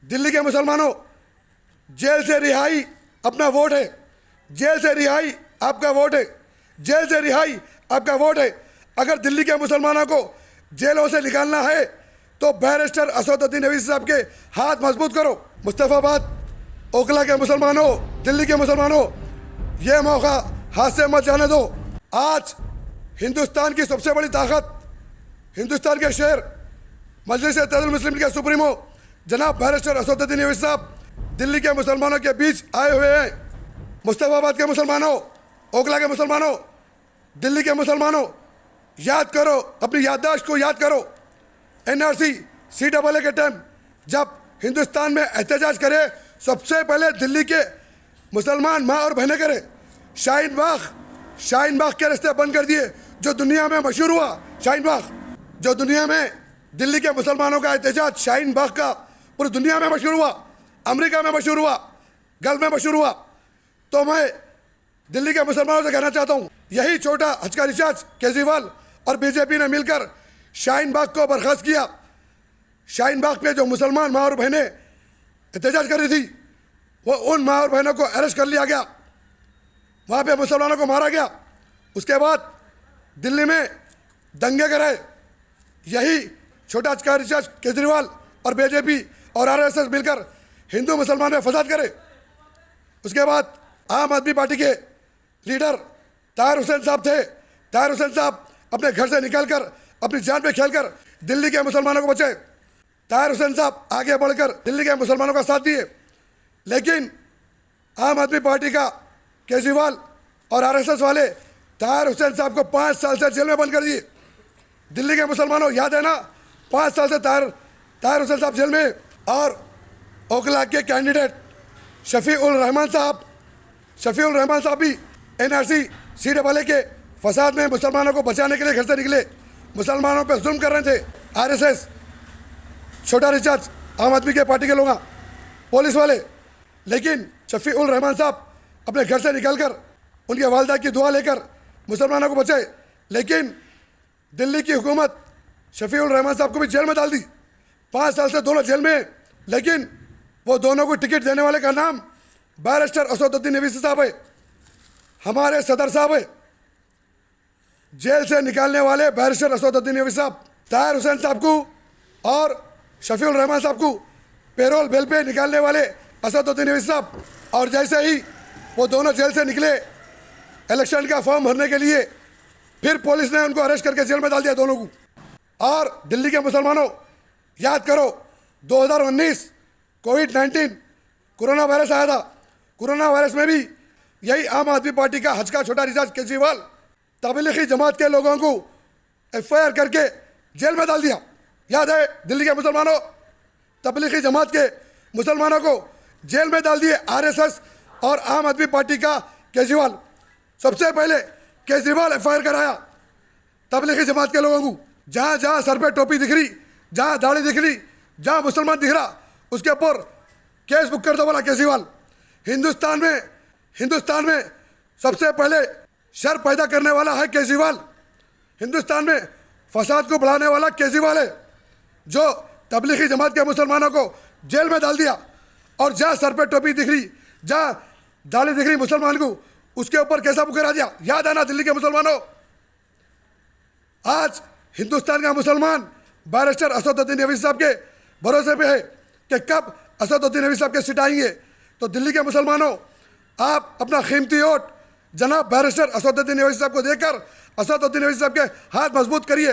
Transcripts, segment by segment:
दिल्ली के मुसलमानों, जेल से रिहाई अपना वोट है। जेल से रिहाई आपका वोट है। जेल से रिहाई आपका वोट है। अगर दिल्ली के मुसलमानों को जेलों से निकालना है तो बैरिस्टर असदुद्दीन अवीसी साहब के हाथ मजबूत करो। मुस्तफाबाद, ओखला के मुसलमानों, दिल्ली के मुसलमानों, ये मौका हाथ से मत जाने दो। आज हिंदुस्तान की सबसे बड़ी ताकत, हिंदुस्तान के शेर, मजलिस इत्तेहादुल मुस्लिमीन के सुप्रीमो जनाब बैरिस्टर असदुद्दीन अवीसी साहब दिल्ली के मुसलमानों के बीच आए हुए हैं। मुस्तफाबाद के मुसलमानों, ओखला के मुसलमानों, दिल्ली के मुसलमानों, याद करो, अपनी याददाश्त को याद करो। एनआरसी CAA के टाइम जब हिंदुस्तान में एहतजाज करे, सबसे पहले दिल्ली के मुसलमान माँ और बहनें करे। शाहीन बाग के रास्ते बंद कर दिए, जो दुनिया में मशहूर हुआ। शाहीन बाग, जो दुनिया में दिल्ली के मुसलमानों का एहतजाज शाहीन बाग का पूरी दुनिया में मशहूर हुआ, अमेरिका में मशहूर हुआ, गल्फ में मशहूर हुआ। तो मैं दिल्ली के मुसलमानों से कहना चाहता हूँ, यही छोटा हचका रिचार्ज केजरीवाल और बीजेपी ने मिलकर शाहीन बाग को बर्खास्त किया। शाहीन बाग पे जो मुसलमान माँ और बहनें एहतजाज कर रही थी, वो उन माँ और बहनों को अरेस्ट कर लिया गया, वहाँ पे मुसलमानों को मारा गया। उसके बाद दिल्ली में दंगे कराए। यही छोटा हचका रिचार्ज केजरीवाल और बीजेपी और RSS मिलकर हिंदू मुसलमान में फसाद करे। उसके बाद आम आदमी पार्टी के लीडर ताहिर हुसैन साहब थे। ताहिर हुसैन साहब अपने घर से निकलकर अपनी जान पे खेलकर दिल्ली के मुसलमानों को बचाए। ताहिर हुसैन साहब आगे बढ़कर दिल्ली के मुसलमानों का साथ दिए। लेकिन आम आदमी पार्टी का केजरीवाल और RSS वाले ताहिर हुसैन साहब को 5 साल से जेल में बंद कर दिए। दिल्ली के मुसलमानों, याद है ना, 5 साल से ताहिर हुसैन साहब जेल में। और ओखला के कैंडिडेट शफीउल रहमान साहब भी NRC CAA के फसाद में मुसलमानों को बचाने के लिए घर से निकले। मुसलमानों पे जुल्म कर रहे थे RSS, छोटा रिचार्ज, आम आदमी के पार्टी के लोग, पुलिस वाले। लेकिन शफीउल रहमान साहब अपने घर से निकलकर उनके वालिदा की दुआ लेकर मुसलमानों को बचाए। लेकिन दिल्ली की हुकूमत शफीउल रहमान साहब को भी जेल में डाल दी। 5 साल से दोनों जेल में। लेकिन वो दोनों को टिकट देने वाले का नाम बैरिस्टर असदुद्दीन अवीसी साहब है, हमारे सदर साहब है। जेल से निकालने वाले बैरिस्टर असदुद्दीन अवीसी साहब, ताहिर हुसैन साहब को और शफीउल रहमान साहब को पेरोल बेल पे निकालने वाले असदुद्दीन अवीसी साहब। और जैसे ही वो दोनों जेल से निकले इलेक्शन का फॉर्म भरने के लिए, फिर पुलिस ने उनको अरेस्ट करके जेल में डाल दिया दोनों को। और दिल्ली के मुसलमानों, याद करो, 2019 कोविड-19 कोरोना वायरस आया था। कोरोना वायरस में भी यही आम आदमी पार्टी का हचका छोटा रिचार्ज केजरीवाल तबलीगी जमात के लोगों को FIR करके जेल में डाल दिया। याद है दिल्ली के मुसलमानों, तबलीगी जमात के मुसलमानों को जेल में डाल दिए RSS और आम आदमी पार्टी का केजरीवाल। सबसे पहले केजरीवाल FIR कराया तबलीगी जमात के लोगों को। जहाँ जहाँ सर पे टोपी दिख रही, जहाँ दाढ़ी दिख रही, जहाँ मुसलमान दिख रहा, उसके ऊपर केस बुक कर दो बोला केजरीवाल। हिंदुस्तान में सबसे पहले शर पैदा करने वाला है केजरीवाल। हिंदुस्तान में फसाद को बढ़ाने वाला केजरीवाल है, जो तबलीगी जमात के मुसलमानों को जेल में डाल दिया। और जहाँ सर पे टोपी दिख रही, जहाँ दाढ़ी दिख रही मुसलमान को, उसके ऊपर कैसा बुक करा दिया। याद आना दिल्ली के मुसलमानों, आज हिंदुस्तान का मुसलमान बैरिस्टर असदुद्दीन अवीसी साहब के भरोसे पे है कि कब असदुद्दीन अवीसी साहब के सीट आएंगे। तो दिल्ली के मुसलमानों, आप अपना कीमती वोट जनाब बैरिस्टर असदुद्दीन अवीसी साहब को देकर असदुद्दीन अवीसी साहब के हाथ मजबूत करिए।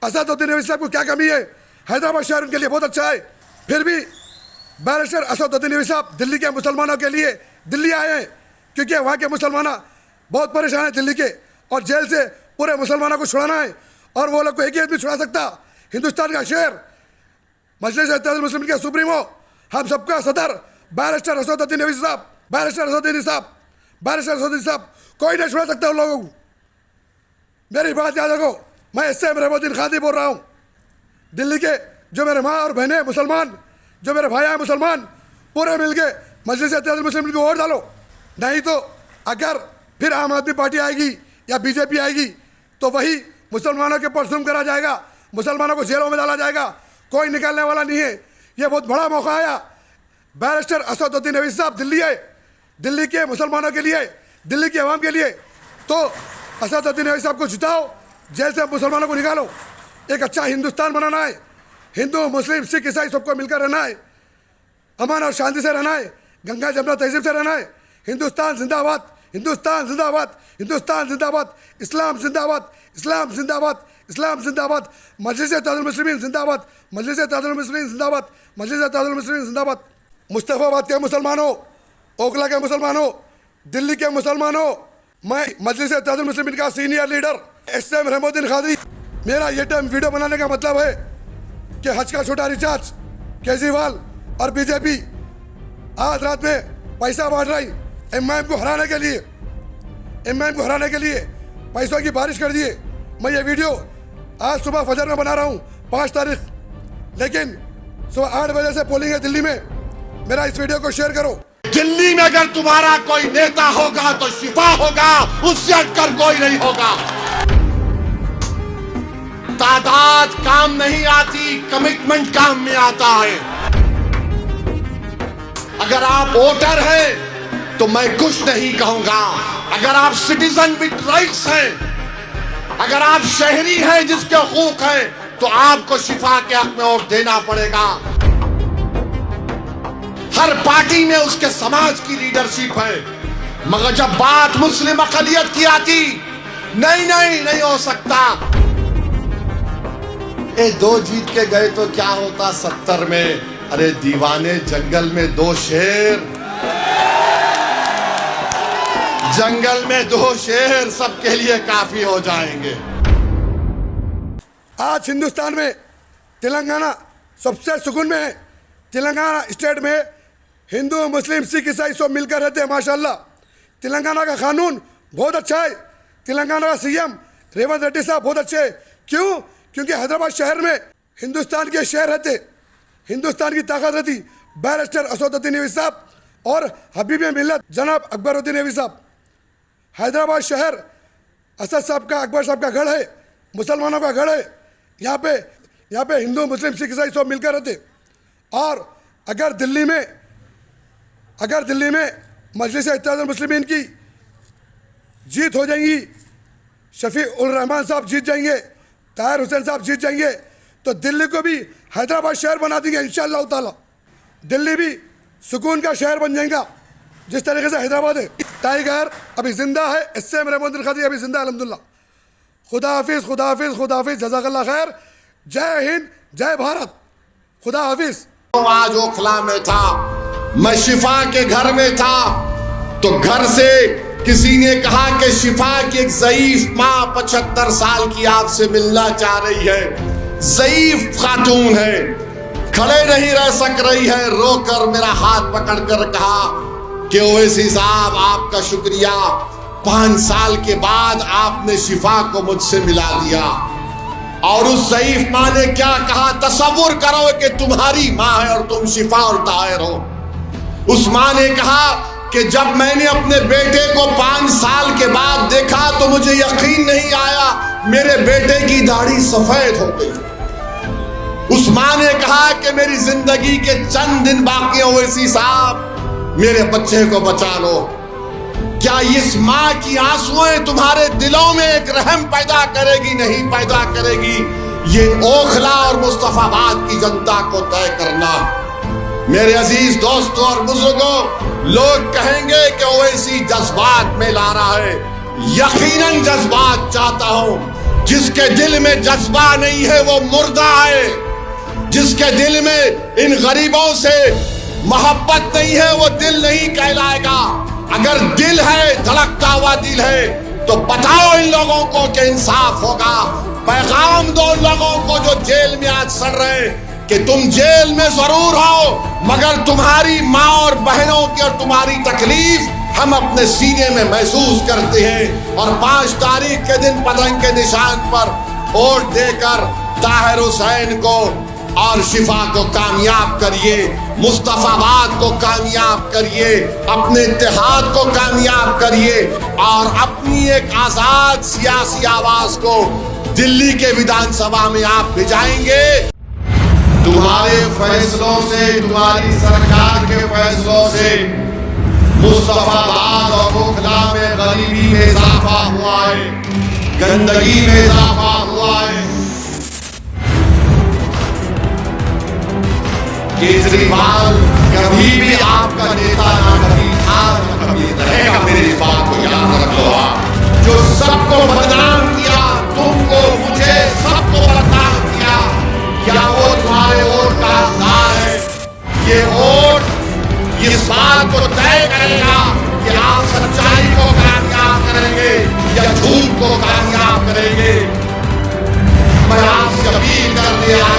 असदुद्दीन अवीसी साहब को क्या कमी है? हैदराबाद शहर उनके लिए बहुत अच्छा है। फिर भी बैरिस्टर असदुद्दीन अवीसी साहब दिल्ली के मुसलमानों के लिए दिल्ली आए हैं, क्योंकि वहाँ के मुसलमान बहुत परेशान हैं दिल्ली के। और जेल से पूरे मुसलमानों को छुड़ाना है, और वो लोग को एक ही आदमी छुड़ा सकता, हिंदुस्तान का शेर, मजलिस इत्तेहादुल मुस्लिमीन के सुप्रीमो, हम सबका सदर बैरिस्टर असदुद्दीन अवीसी साहब। बैरिस्टर असदुद्दीन साहब कोई नहीं छुड़ा सकता उन लोगों को। मेरी बात याद रखो, मैं इससे रहमुद्दीन खादी बोल रहा हूँ। दिल्ली के जो मेरे माँ और बहनें मुसलमान, जो मेरे भाई हैं मुसलमान, पूरे मिलके मजलिस इत्तेहादुल मुस्लिमीन को वोट डालो। नहीं तो अगर फिर आम आदमी पार्टी आएगी या बीजेपी आएगी तो वही मुसलमानों के ऊपर जुल्म करा जाएगा, मुसलमानों को जेलों में डाला जाएगा। कोई निकालने वाला नहीं है। ये बहुत बड़ा मौका आया। बैरिस्टर असदुद्दीन अवीज़ साहब दिल्ली है, दिल्ली के मुसलमानों के लिए, दिल्ली की आवाम के लिए। तो असदुद्दीन अवीज़ साहब को जिताओ, जेल से मुसलमानों को निकालो। एक अच्छा हिंदुस्तान बनाना है, हिंदू मुस्लिम सिख ईसाई सबको मिलकर रहना है, अमन और शांति से रहना है, गंगा जमुना तहजीब से रहना है। हिंदुस्तान जिंदाबाद, हिंदुस्तान जिंदाबाद, हिंदुस्तान जिंदाबाद, इस्लाम जिंदाबाद, इस्लाम जिंदाबाद, इस्लाम जिंदाबाद, मजलिस-ए-इत्तेहादुल मुस्लिमीन जिंदाबाद, मजलिस-ए-इत्तेहादुल मुस्लिमीन जिंदाबाद, मजलिस-ए-इत्तेहादुल मुस्लिमीन जिंदाबाद। मुस्तफ़ाबाद के मुसलमानों, ओखला के मुसलमानों, दिल्ली के मुसलमानों, मैं मजलिस-ए-इत्तेहादुल मुस्लिमीन का senior leader SM Rahmuddin Qadri. मेरा ये टाइम वीडियो बनाने का मतलब है कि हज का छोटा रिचार्ज केजरीवाल और बीजेपी आज रात में पैसा बांट रही MIM को हराने के लिए, MIM को हराने के लिए पैसों की बारिश कर दिए। मैं ये वीडियो आज सुबह फजर में बना रहा हूँ 5 तारीख, लेकिन सुबह 8 बजे से पोलिंग है दिल्ली में। मेरा इस वीडियो को शेयर करो। दिल्ली में अगर तुम्हारा कोई नेता होगा तो शिफा होगा, उससे हटकर कोई नहीं होगा। तादाद काम नहीं आती, कमिटमेंट काम में आता है। अगर आप वोटर हैं तो मैं कुछ नहीं कहूंगा। अगर आप सिटीजन विद राइट्स हैं, अगर आप शहरी हैं जिसके हकूक हैं, तो आपको शिफा के हक में वोट देना पड़ेगा। हर पार्टी में उसके समाज की लीडरशिप है, मगर जब बात मुस्लिम अक़लियत की आती, नहीं हो सकता। ए 2 जीत के गए तो क्या होता 70 में। अरे दीवाने, जंगल में 2 शेर, जंगल में 2 शेर सबके लिए काफी हो जाएंगे। आज हिंदुस्तान में तेलंगाना सबसे सुकून में है। तेलंगाना स्टेट में हिंदू मुस्लिम सिख ईसाई सब मिलकर रहते हैं माशाल्लाह। तेलंगाना का कानून बहुत अच्छा है। तेलंगाना का CM रेवंत रेड्डी साहब बहुत अच्छे हैं। क्यों? क्योंकि हैदराबाद शहर में हिंदुस्तान के शहर रहते, हिंदुस्तान की ताकत रहती। बैरिस्टर असदुद्दीन अवीज़ साहब और हबीब मिल्लत जनाब अकबरुद्दीन अवीज़ साहब। हैदराबाद शहर असद साहब का, अकबर साहब का गढ़ है, मुसलमानों का गढ़ है। यहाँ पे हिंदू मुस्लिम सिख ईसाई सब मिलकर रहते। और अगर दिल्ली में मजलिस-ए-इत्तेहादुल मुस्लिमीन की जीत हो जाएगी, शफी-उल रहमान साहब जीत जाएंगे, ताहिर हुसैन साहब जीत जाएंगे, तो दिल्ली को भी हैदराबाद शहर बना देंगे इंशाअल्लाह ताला। दिल्ली भी सुकून का शहर बन जाएगा जिस तरीके से हैदराबाद है। टाइगर अभी जिंदा है, SM रहमुद्दीन कादरी अभी जिंदा है अल्हम्दुलिल्लाह। खुदा हाफिज़, खुदा हाफिज़, खुदा हाफिज़, जज़ाकल्लाह खैर। जय हिंद, जय भारत, खुदा हाफिज़। आज ओखला में था, मैं शिफा के घर में था, तो घर से किसी ने कहा कि शिफा की एक ज़ईफ माँ 75 साल की आपसे मिलना चाह रही है। ज़ईफ खातून है, खड़े नहीं रह सक रही है, रोकर मेरा हाथ पकड़कर कहा कि ओवैसी साहब आपका शुक्रिया, 5 साल के बाद आपने शिफा को मुझसे मिला दिया। और उस ज़ईफ माँ ने क्या कहा, तसव्वुर करो कि तुम्हारी माँ है और तुम शिफा और ताहिर हो। उस माँ ने कहा कि जब मैंने अपने बेटे को 5 साल के बाद देखा तो मुझे यकीन नहीं आया, मेरे बेटे की दाढ़ी सफेद हो गई। उस माँ ने कहा कि मेरी जिंदगी के चंद दिन बाकी हैं ओवैसी साहब, मेरे बच्चे को बचा लो। क्या इस माँ की आंसुएं तुम्हारे दिलों में एक रहम पैदा करेगी? नहीं पैदा करेगी। ये ओखला और मुस्तफाबाद की जनता को तय करना। मेरे अजीज दोस्तों और बुजुर्गों, लोग कहेंगे कि ओवैसी जज्बात में ला रहा है। यकीनन जज्बात चाहता हूं। जिसके दिल में जज्बा नहीं है वो मुर्दा है। जिसके दिल में इन गरीबों से मोहब्बत नहीं है वो दिल नहीं कहलाएगा। अगर दिल है, धड़कता हुआ दिल है, तो बताओ इन लोगों को कि इंसाफ होगा। पैगाम दो लोगों को जो जेल में आज सड़ रहे कि तुम जेल में जरूर हो, मगर तुम्हारी माँ और बहनों की और तुम्हारी तकलीफ हम अपने सीने में महसूस करते हैं। और 5 तारीख के दिन पतंग के निशान पर वोट देकर ताहिर हुसैन को और शिफा को कामयाब करिए, मुस्तफाबाद को कामयाब करिए, अपने इत्तेहाद को कामयाब करिए और अपनी एक आजाद सियासी आवाज को दिल्ली के विधानसभा में आप भिजाएंगे। तुम्हारे फैसलों से, तुम्हारी सरकार के फैसलों से मुस्तफाबाद और खोखला में गरीबी में इजाफा हुआ है, गंदगी में इजाफा हुआ है। केजरीवाल कभी भी आपका नेता ना कभी था ना कभी रहेगा, मेरी इस बात को याद रख लो आप। जो सबको बदनाम किया, तुमको मुझे सबको बदनाम किया, क्या वो तुम्हारे वोट का हकदार है? ये वोट इस बात को तय करेगा कि आप सच्चाई को कामयाब करेंगे या झूठ को कामयाब करेंगे। मैं आपसे अपील करने आया